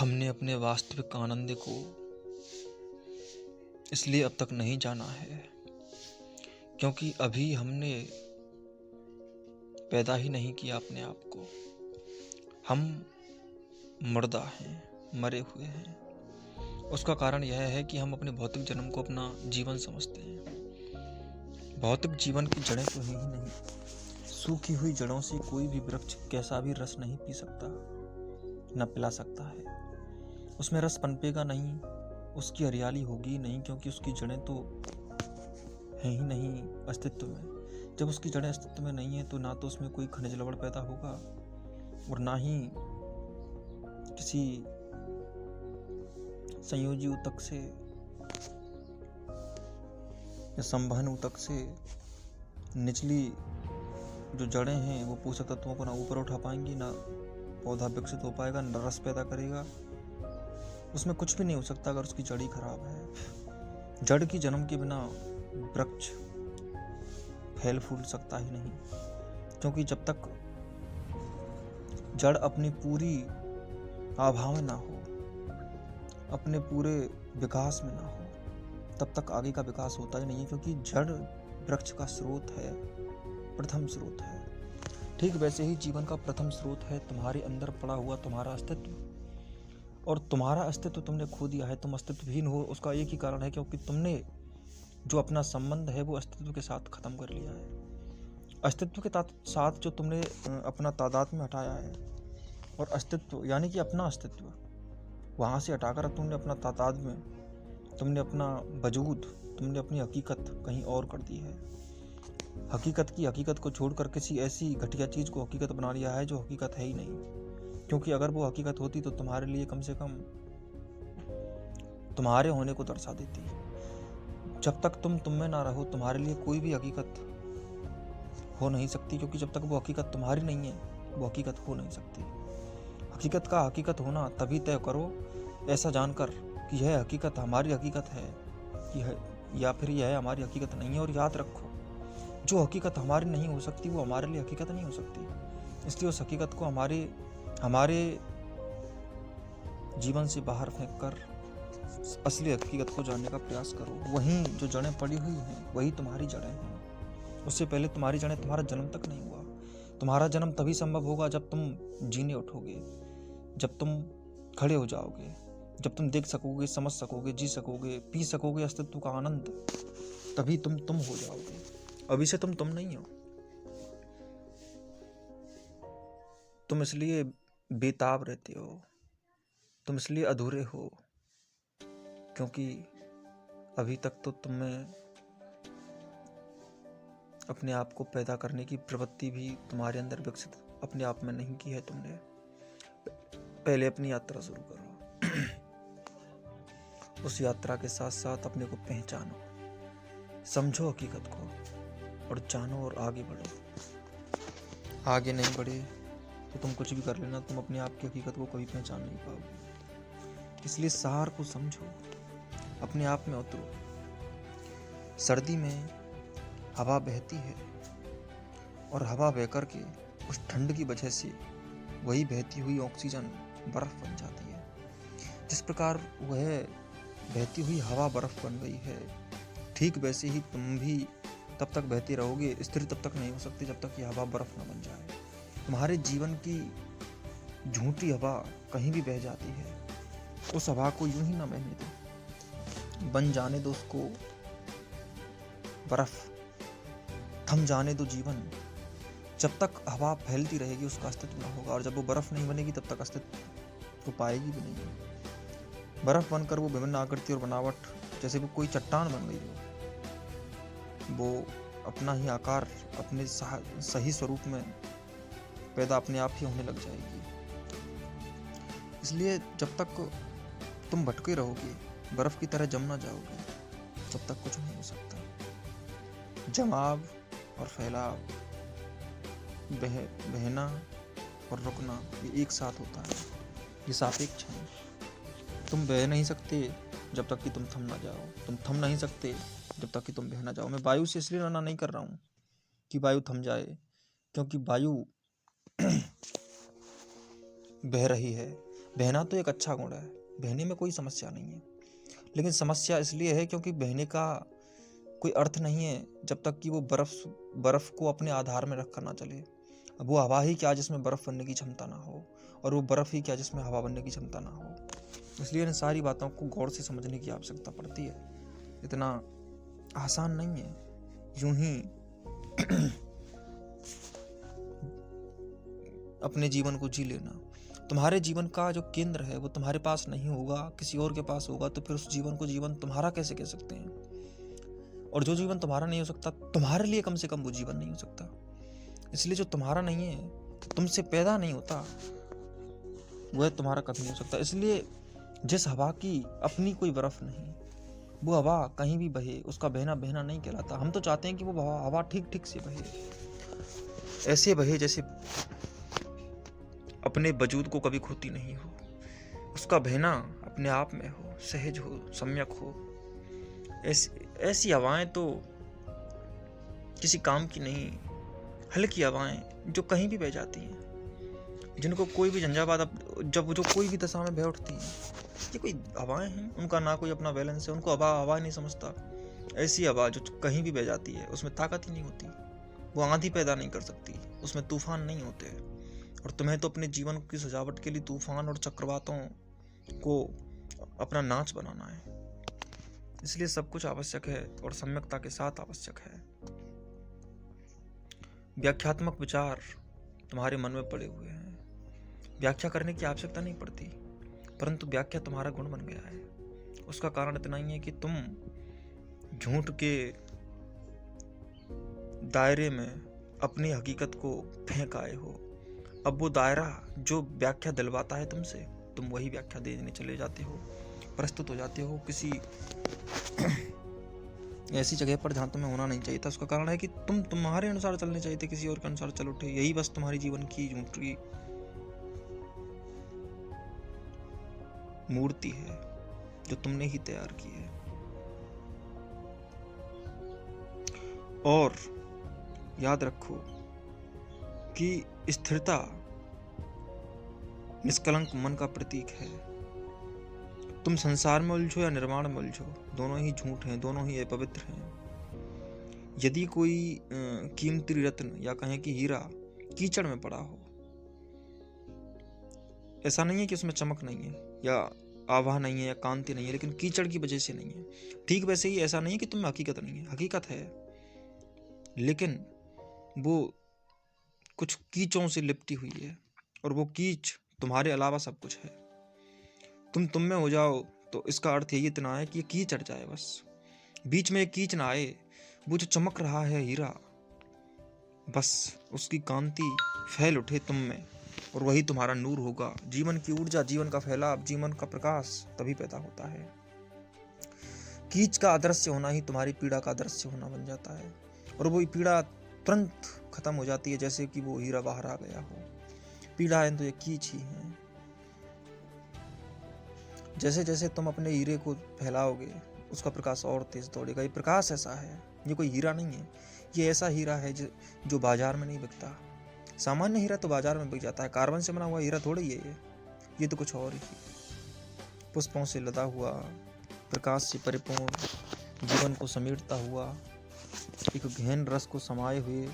हमने अपने वास्तविक आनंद को इसलिए अब तक नहीं जाना है क्योंकि अभी हमने पैदा ही नहीं किया अपने आप को। हम मुर्दा हैं, मरे हुए हैं। उसका कारण यह है कि हम अपने भौतिक जन्म को अपना जीवन समझते हैं। भौतिक जीवन की जड़ें तो हैं ही नहीं। सूखी हुई जड़ों से कोई भी वृक्ष कैसा भी रस नहीं पी सकता, न पिला सकता है। उसमें रस पनपेगा नहीं, उसकी हरियाली होगी नहीं, क्योंकि उसकी जड़ें तो हैं ही नहीं अस्तित्व में। जब उसकी जड़ें अस्तित्व में नहीं है तो ना तो उसमें कोई खनिज लवण पैदा होगा और ना ही किसी संयोजी ऊतक से या संवहन ऊतक से निचली जो जड़ें हैं वो पोषक तत्वों को ना ऊपर उठा पाएंगी, ना पौधा विकसित हो पाएगा, न रस पैदा करेगा। उसमें कुछ भी नहीं हो सकता अगर उसकी जड़ ही खराब है। जड़ की जन्म के बिना वृक्ष फैल फूल सकता ही नहीं, क्योंकि जब तक जड़ अपनी पूरी आभा में ना हो, अपने पूरे विकास में ना हो, तब तक आगे का विकास होता ही नहीं है, क्योंकि जड़ वृक्ष का स्रोत है, प्रथम स्रोत है। ठीक वैसे ही जीवन का प्रथम स्रोत है तुम्हारे अंदर पड़ा हुआ तुम्हारा अस्तित्व। और तुम्हारा अस्तित्व तुमने खो दिया है, तुम अस्तित्वहीन हो। उसका एक ही कारण है, क्योंकि तुमने जो अपना संबंध है वो अस्तित्व के साथ खत्म कर लिया है। अस्तित्व के साथ जो तुमने अपना तादाद में हटाया है, और अस्तित्व यानी कि अपना अस्तित्व वहाँ से हटाकर तुमने अपना तादाद में, तुमने अपना वजूद, तुमने अपनी हकीकत कहीं और कर दी है। हकीकत को छोड़कर किसी ऐसी घटिया चीज़ को हकीकत बना लिया है जो हकीकत है ही नहीं। क्योंकि अगर वो हकीकत होती तो तुम्हारे लिए कम से कम तुम्हारे होने को दर्शा देती। जब तक तुम में ना रहो, तुम्हारे लिए कोई भी हकीकत हो नहीं सकती, क्योंकि जब तक वो हकीकत तुम्हारी नहीं है वो हकीकत हो नहीं सकती। हकीकत का हकीकत होना तभी तय करो, ऐसा जानकर कि यह हकीकत हमारी हकीकत है या फिर यह हमारी हकीकत नहीं है। और याद रखो, जो हकीकत हमारी नहीं हो सकती वो हमारे लिए हकीकत नहीं हो सकती। इसलिए उस हकीकत को हमारे जीवन से बाहर फेंक कर असली हकीकत को जानने का प्रयास करो। वहीं जो जड़ें पड़ी हुई हैं वही तुम्हारी जड़ें हैं। उससे पहले तुम्हारी जड़ें, तुम्हारा जन्म तक नहीं हुआ। तुम्हारा जन्म तभी संभव होगा जब तुम जीने उठोगे, जब तुम खड़े हो जाओगे, जब तुम देख सकोगे, समझ सकोगे, जी सकोगे, पी सकोगे अस्तित्व का आनंद। तभी तुम हो जाओगे। अभी से तुम नहीं हो। तुम इसलिए बेताब रहते हो, तुम इसलिए अधूरे हो, क्योंकि अभी तक तो तुम्हें अपने आप को पैदा करने की प्रवृत्ति भी तुम्हारे अंदर विकसित अपने आप में नहीं की है। तुमने पहले अपनी यात्रा शुरू करो। उस यात्रा के साथ साथ अपने को पहचानो, समझो हकीकत को और जानो और आगे बढ़ो। आगे नहीं बढ़े तो तुम कुछ भी कर लेना, तुम अपने आप की हकीकत को कभी पहचान नहीं पाओगे। इसलिए सार को समझो, अपने आप में उतरो। सर्दी में हवा बहती है और हवा बह कर के उस ठंड की वजह से वही बहती हुई ऑक्सीजन बर्फ बन जाती है। जिस प्रकार वह बहती हुई हवा बर्फ बन गई है, ठीक वैसे ही तुम भी तब तक बहते रहोगे। स्थिर तब तक नहीं हो सकती जब तक ये हवा बर्फ न बन जाए। तुम्हारे जीवन की झूठी हवा कहीं भी बह जाती है, उस हवा को यूं ही ना बहने दो, बन जाने दो उसको बर्फ, थम जाने दो जीवन। जब तक हवा फैलती रहेगी उसका अस्तित्व ना होगा, और जब वो बर्फ नहीं बनेगी तब तक अस्तित्व तो पाएगी भी नहीं। बर्फ बनकर वो विभिन्न आकृति और बनावट, जैसे वो कोई चट्टान बन गई हो, वो अपना ही आकार अपने सही स्वरूप में पैदा अपने आप ही होने लग जाएगी। इसलिए जब तक तुम भटके रहोगे, बर्फ की तरह जम ना जाओगे, तब तक कुछ नहीं हो सकता। जमाव और फैलाव, बहना और रुकना, ये एक साथ होता है, ये सापेक्ष है। तुम बह नहीं सकते जब तक कि तुम थम ना जाओ, तुम थम नहीं सकते जब तक कि तुम बह ना जाओ। मैं वायु से इसलिए मना नहीं कर रहा हूँ कि वायु थम जाए, क्योंकि वायु बह रही है, बहना तो एक अच्छा गुण है, बहने में कोई समस्या नहीं है, लेकिन समस्या इसलिए है क्योंकि बहने का कोई अर्थ नहीं है जब तक कि वो बर्फ को अपने आधार में रख कर ना चले। अब वो हवा ही क्या जिसमें बर्फ बनने की क्षमता ना हो, और वो बर्फ ही क्या जिसमें हवा बनने की क्षमता ना हो। इसलिए इन सारी बातों को गौर से समझने की आवश्यकता पड़ती है। इतना आसान नहीं है यूं ही अपने जीवन को जी लेना। तुम्हारे जीवन का जो केंद्र है वो तुम्हारे पास नहीं होगा, किसी और के पास होगा, तो फिर उस जीवन को जीवन तुम्हारा कैसे कह सकते हैं। और जो जीवन तुम्हारा नहीं हो सकता, तुम्हारे लिए कम से कम वो जीवन नहीं हो सकता। इसलिए जो तुम्हारा नहीं है, तुमसे पैदा नहीं होता, वह तुम्हारा कभी नहीं हो सकता। इसलिए जिस हवा की अपनी कोई बर्फ नहीं, वो हवा कहीं भी बहे, उसका बहना बहना नहीं कहलाता। हम तो चाहते हैं कि वो हवा ठीक ठीक से बहे, ऐसे बहे जैसे अपने वजूद को कभी खोती नहीं हो, उसका बहना अपने आप में हो, सहज हो, सम्यक हो। ऐसी हवाएं तो किसी काम की नहीं, हल्की हवाएं जो कहीं भी बह जाती हैं, जिनको कोई भी झंझावात जब जो कोई भी दशा में बह उठती हैं। ये कोई हवाएं हैं, उनका ना कोई अपना बैलेंस है, उनको हवा नहीं समझता। ऐसी हवा जो कहीं भी बह जाती है, उसमें ताकत ही नहीं होती, वो आंधी पैदा नहीं कर सकती, उसमें तूफान नहीं होते। और तुम्हें तो अपने जीवन की सजावट के लिए तूफान और चक्रवातों को अपना नाच बनाना है। इसलिए सब कुछ आवश्यक है और सम्यकता के साथ आवश्यक है। व्याख्यात्मक विचार तुम्हारे मन में पड़े हुए हैं, व्याख्या करने की आवश्यकता नहीं पड़ती, परंतु व्याख्या तुम्हारा गुण बन गया है। उसका कारण इतना ही है कि तुम झूठ के दायरे में अपनी हकीकत को फेंक आए हो। अब वो दायरा जो व्याख्या दिलवाता है तुमसे, तुम वही व्याख्या देने चले जाते हो, प्रस्तुत हो जाते हो किसी ऐसी जगह पर जहां तुम्हें होना नहीं चाहिए था। उसका कारण है कि तुम्हारे अनुसार चलने चाहिए थे, किसी और के अनुसार चल उठे। यही बस तुम्हारी जीवन की झूठी मूर्ति है जो तुमने ही तैयार की है। और याद रखो कि स्थिरता निष्कलंक मन का प्रतीक है। तुम संसार में उलझो या निर्माण में उलझो, दोनों ही झूठ हैं, दोनों ही अपवित्र हैं। यदि कोई कीमती रत्न या कहें कि हीरा कीचड़ में पड़ा हो, ऐसा नहीं है कि उसमें चमक नहीं है या आभा नहीं है या कांति नहीं है, लेकिन कीचड़ की वजह से नहीं है। ठीक वैसे ही ऐसा नहीं है कि तुम्हें हकीकत नहीं है, हकीकत है, लेकिन वो कुछ कीचों से लिपटी हुई है, और वो कीच तुम्हारे अलावा सब कुछ है। तुम में हो जाओ तो इसका अर्थ यही इतना है कि ये कीच चढ़ जाए, बस बीच में एक कीच ना आए। वो जो चमक रहा है हीरा, बस उसकी कांति फैल उठे तुम में, और वही तुम्हारा नूर होगा। जीवन की ऊर्जा, जीवन का फैलाव, जीवन का प्रकाश तभी पैदा होता है। कीच का अदृश्य होना ही तुम्हारी पीड़ा का अदृश्य होना बन जाता है, और वो पीड़ा तुरंत खत्म हो जाती है, जैसे कि वो हीरा बाहर आ गया हो। पीड़ा है तो ये कीच ही है। जैसे जैसे तुम अपने हीरे को फैलाओगे, उसका प्रकाश और तेज दौड़ेगा। ये प्रकाश ऐसा है, ये कोई हीरा नहीं है, ये ऐसा हीरा है जो बाजार में नहीं बिकता। सामान्य हीरा तो बाजार में बिक जाता है, कार्बन से बना हुआ हीरा थोड़ी है ये तो कुछ और ही। पुष्पों से लदा हुआ, प्रकाश से परिपूर्ण, जीवन को समेटता हुआ, एक गहन रस को समाये हुए,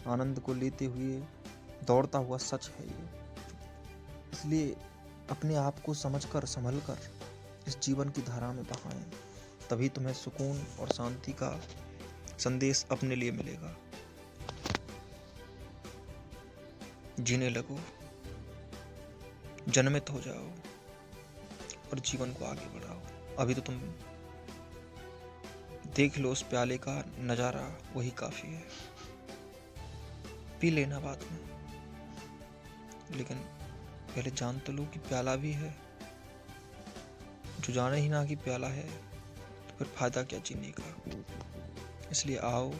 आनंद को लेते हुए दौड़ता हुआ सच है ये। इसलिए अपने आप को समझकर, संभलकर इस जीवन की धारा में बहाएं, तभी तुम्हें सुकून और शांति का संदेश अपने लिए मिलेगा। जीने लगो, जन्मित हो जाओ और जीवन को आगे बढ़ाओ। अभी तो तुम देख लो उस प्याले का नजारा, वही काफी है। पी लेना बाद में, लेकिन पहले जान तो लो कि प्याला भी है। जो जाने ही ना कि प्याला है तो फिर फायदा क्या जीने का। इसलिए आओ,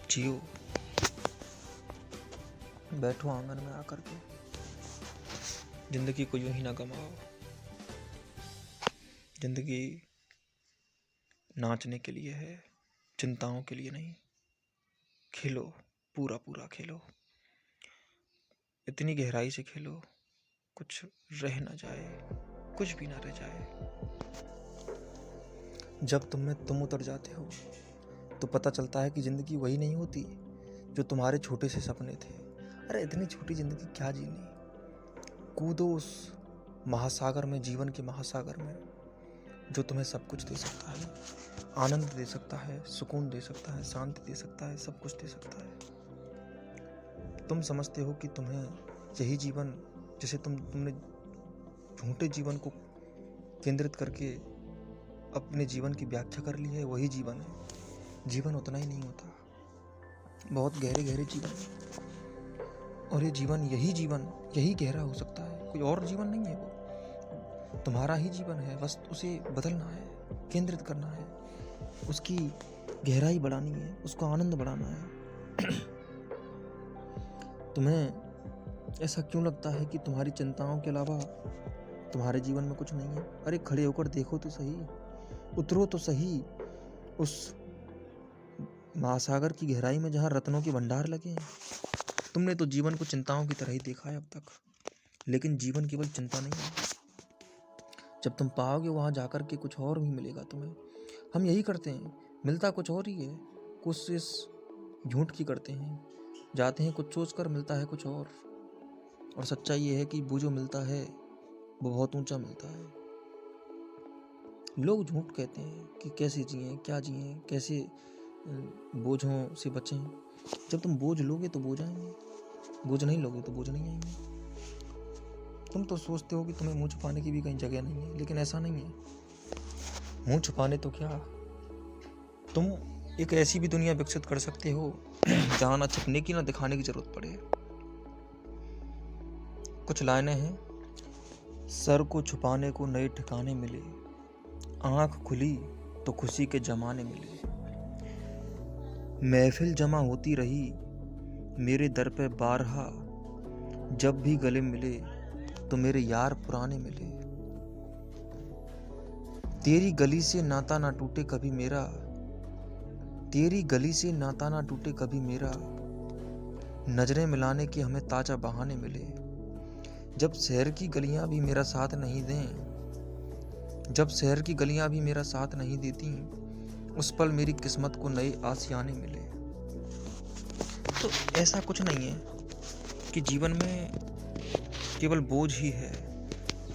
जियो, बैठो आंगन में आकर के, जिंदगी को यूं ही ना गमाओ। जिंदगी नाचने के लिए है, चिंताओं के लिए नहीं। खेलो, पूरा पूरा खेलो, इतनी गहराई से खेलो कुछ रह ना जाए, कुछ भी ना रह जाए। जब तुम में तुम उतर जाते हो तो पता चलता है कि ज़िंदगी वही नहीं होती जो तुम्हारे छोटे से सपने थे। अरे इतनी छोटी ज़िंदगी क्या जीनी। कूदो उस महासागर में, जीवन के महासागर में, जो तुम्हें सब कुछ दे सकता है, आनंद दे सकता है, सुकून दे सकता है, शांति दे सकता है, सब कुछ दे सकता है। तुम समझते हो कि तुम्हें यही जीवन, जैसे तुमने झूठे जीवन को केंद्रित करके अपने जीवन की व्याख्या कर ली है, वही जीवन है। जीवन उतना ही नहीं होता, बहुत गहरे गहरे जीवन है। और ये जीवन, यही गहरा हो सकता है, कोई और जीवन नहीं है। वो तुम्हारा ही जीवन है, बस उसे बदलना है, केंद्रित करना है, उसकी गहराई बढ़ानी है, उसको आनंद बढ़ाना है। तुम्हें ऐसा क्यों लगता है कि तुम्हारी चिंताओं के अलावा तुम्हारे जीवन में कुछ नहीं है? अरे खड़े होकर देखो तो सही, उतरो तो सही उस महासागर की गहराई में जहाँ रत्नों के भंडार लगे हैं। तुमने तो जीवन को चिंताओं की तरह ही देखा है अब तक, लेकिन जीवन केवल चिंता नहीं है। जब तुम पाओगे वहाँ जाकर के कुछ और भी मिलेगा तुम्हें। हम यही करते हैं, मिलता कुछ और ही है, कोशिश झूठ की करते हैं, जाते हैं कुछ सोच कर, मिलता है कुछ और सच्चाई ये है कि वो जो मिलता है वो बहुत ऊंचा मिलता है। लोग झूठ कहते हैं कि कैसे जिएं, क्या जिएं, कैसे बोझों से बचें। जब तुम बोझ लोगे तो बोझ आएंगे, बोझ नहीं लोगे तो बोझ नहीं आएंगे। तुम तो सोचते हो कि तुम्हें मुंह छुपाने की भी कहीं जगह नहीं है, लेकिन ऐसा नहीं है। मुंह छुपाने तो क्या, तुम एक ऐसी भी दुनिया विकसित कर सकते हो जहाँ ना छुपने की ना दिखाने की जरूरत पड़े। कुछ लाइनें हैं, सर को छुपाने को नए ठिकाने मिले, आंख खुली तो खुशी के जमाने मिले, महफिल जमा होती रही मेरे दर पे बारहा, जब भी गले मिले तो मेरे यार पुराने मिले, तेरी गली से नाता ना टूटे कभी मेरा, तेरी गली से नाता ना टूटे कभी मेरा, नजरें मिलाने के हमें ताजा बहाने मिले, जब शहर की गलियां भी मेरा साथ नहीं दें, जब शहर की गलियां भी मेरा साथ नहीं देती, उस पल मेरी किस्मत को नए आसियाने मिले। तो ऐसा कुछ नहीं है कि जीवन में केवल बोझ ही है।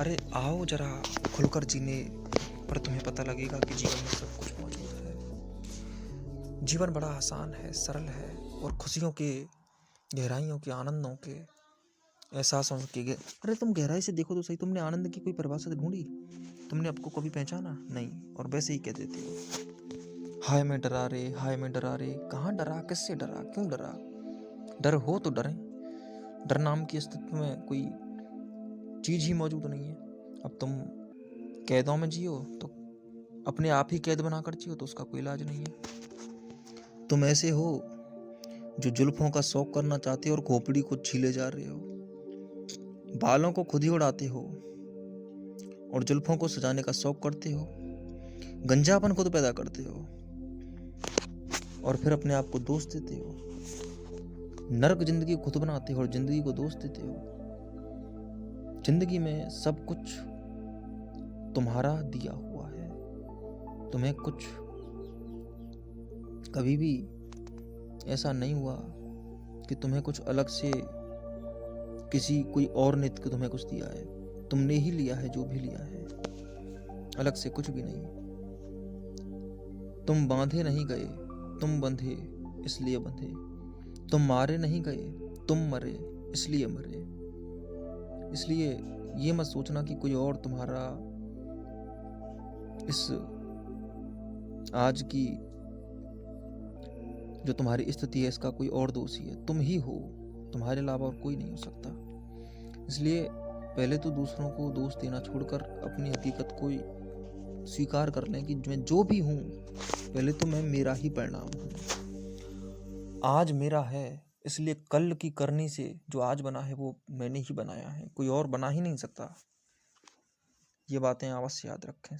अरे आओ जरा खुलकर जीने पर तुम्हें पता लगेगा कि जीवन में सब कुछ मौजूद है। जीवन बड़ा आसान है, सरल है, और खुशियों के, गहराइयों के, आनंदों के, एहसासों के अरे तुम गहराई से देखो तो सही, तुमने आनंद की कोई परिभाषा ढूंढी? तुमने आपको कभी पहचाना? नहीं, और वैसे ही कह देते हो हाय मैं डरा रे, हाय मैं डरा रे। कहाँ डरा, किससे डरा, क्यों डरा? डर हो तो डरें। डर नाम की अस्तित्व में कोई चीज ही मौजूद नहीं है। अब तुम कैदों में जियो तो अपने आप ही कैद बनाकर जियो तो उसका कोई इलाज नहीं है। तुम ऐसे हो जो जुल्फों का शौक करना चाहते हो और खोपड़ी को छीले जा रहे हो, बालों को खुद ही उड़ाते हो और जुल्फों को सजाने का शौक करते हो, गंजापन खुद पैदा करते हो और फिर अपने आप को दोष देते हो, नर्क जिंदगी खुद बनाते हो और जिंदगी को दोष देते हो। जिंदगी में सब कुछ तुम्हारा दिया हुआ है, तुम्हें कुछ कभी भी ऐसा नहीं हुआ कि तुम्हें कुछ अलग से कोई और ने तुम्हें कुछ दिया है। तुमने ही लिया है जो भी लिया है, अलग से कुछ भी नहीं। तुम बांधे नहीं गए, तुम बंधे इसलिए बंधे, तुम मारे नहीं गए, तुम मरे इसलिए मरे। इसलिए ये मत सोचना कि कोई और तुम्हारा इस आज की जो तुम्हारी स्थिति है इसका कोई और दोषी है। तुम ही हो, तुम्हारे अलावा और कोई नहीं हो सकता। इसलिए पहले तो दूसरों को दोष देना छोड़कर अपनी हकीकत को स्वीकार कर लें कि मैं जो भी हूँ, पहले तो मैं मेरा ही परिणाम हूँ। आज मेरा है, इसलिए कल की करनी से जो आज बना है वो मैंने ही बनाया है, कोई और बना ही नहीं सकता। ये बातें अवश्य याद रखें।